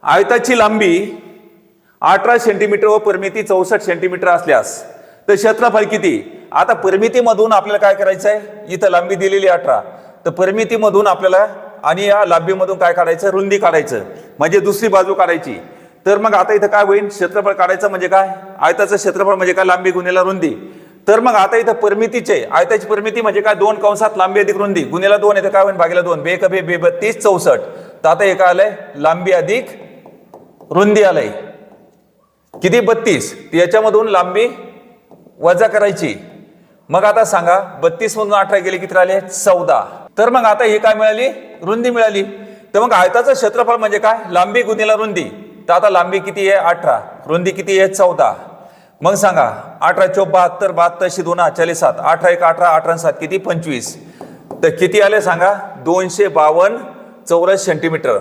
आयताची लांबी 18 सेंटीमीटर व परिमिती 64 सेंटीमीटर असल्यास तर क्षेत्रफळ किती? आता परिमितीमधून आपल्याला काय करायचं आहे, इथं लांबी दिलेली 18, तर परिमितीमधून आपल्याला आणि या लांबीमधून काय काढायचं, रुंदी काढायचं, म्हणजे दुसरी बाजू काढायची. तर मग आता इथं काय होईल, क्षेत्रफळ काढायचं म्हणजे काय, आयताचं क्षेत्रफळ म्हणजे काय, लांबी गुणिले रुंदी. तर मग आता इथं परिमितीचे आयताची परिमिती म्हणजे काय, 2 कंसात लांबी अधिक रुंदी गुणिले 2 येतं काय होईल, भागिले 2, बे बे बे 32 64. तर आता हे काय आलंय, लांबी अधिक रुंदी आलंय किती, 32. याच्यामधून लांबी वजा करायची. मग आता सांगा 32 मधून 18 गेले किती राहिले, 14. तर मग आता हे काय मिळाली, रुंदी मिळाली. तर मग आयताचं क्षेत्रफळ म्हणजे काय, लांबी गुणिले रुंदी. तर आता लांबी किती आहे 18, रुंदी किती आहे 14. मग सांगा 18 चौक 72, 72 2 40 7, 18 1 18, 18 7 किती 25. तर किती आले सांगा, 252 चौरस सेंटीमीटर.